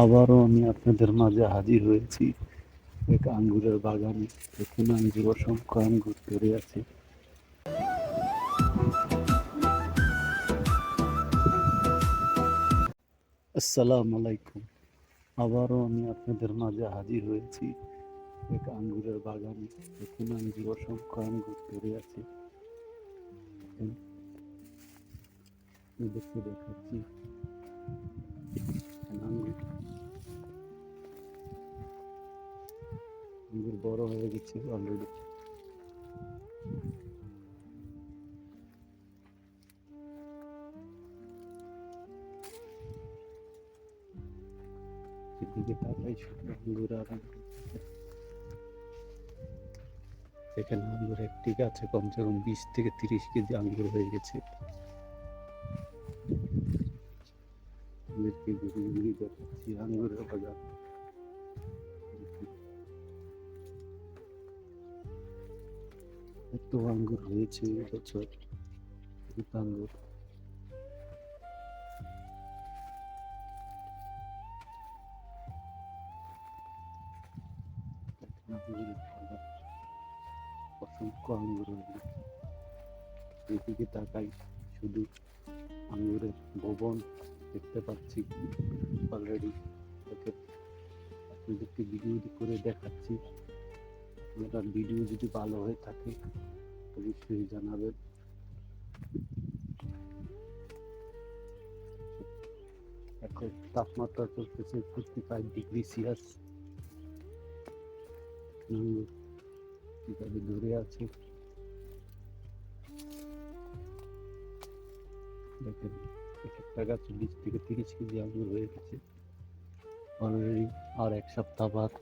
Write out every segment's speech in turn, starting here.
আবারও আমি আপনাদের মাঝে হাজির হয়েছি এক আঙ্গুরের বাগানে। এখানে আঙ্গুর, অসংখ্য আঙ্গুর ধরে আছে। আসসালামু আলাইকুম। আবারও আমি আপনাদের মাঝে হাজির হয়েছি এক আঙ্গুরের বাগানে। এখানে আঙ্গুর, অসংখ্য আঙ্গুর ধরে আছে। দেখতে দেখাচ্ছি আঙ্গুর আঙ্গুর বড় হয়ে গেছে অলরেডি। এদিকে তাকাই শুধু আঙ্গুর আর আঙ্গুর। এখানে আঙ্গুর একটি গাছে কমসে কম 20 থেকে 30 কেজি আঙ্গুর হয়ে গেছে। আপনাদেরকে ঘুরে ঘুরে দেখাচ্ছি আঙ্গুরের বাগান। এত আঙ্গুর হয়েছে এবছর, বহুত আঙ্গুর। আঙ্গুরের বাগান, অসংখ্য আঙ্গুর হয়ে গেছে। এদিকে তাকাই শুধু আঙ্গুরের ভবন দেখতে পাচ্ছি অলরেডি। আপনাদেরকে ভিডিও করে দেখাচ্ছি। আপনার ভিডিও যদি ভালো হয়ে থাকে অবশ্যই জানাবেন। এখন তাপমাত্রা চলতেছে 45 ডিগ্রি সেলসিয়াস। আঙ্গুর কিভাবে ধরে আছে দেখেন। এক একটা গাছে 20 থেকে 30 কেজি আঙ্গুর হয়ে গেছে অলরেডি। আর এক সপ্তাহ বাদ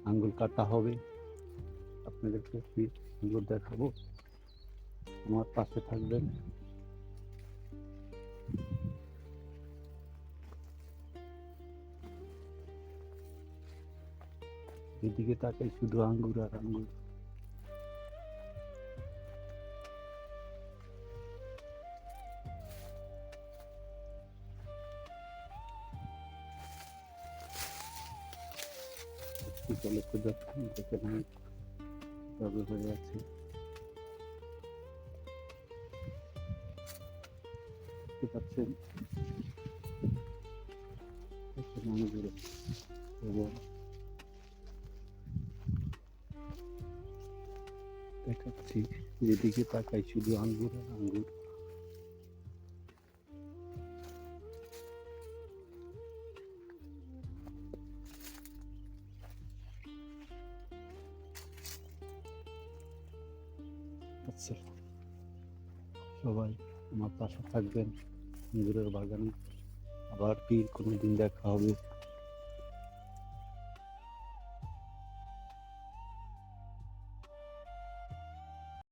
আঙ্গুর কাটা হবে। আপনাদেরকে আঙ্গুর দেখাবো, আমার পাশে থাকবেন। এদিকে তাকাই শুধু আঙ্গুর আর আঙ্গুর। চলে যাচ্ছি, দেখেন আমি হয়ে আছে। দেখতে পাচ্ছেন আঙ্গুর এবং দেখাচ্ছি। যেদিকে তাকাই শুধু আঙ্গুর আর আঙ্গুর। আচ্ছা, সবাই আমার পাশে থাকবেন আঙ্গুরের বাগানে। আবার কি কোনোদিন দেখা হবে।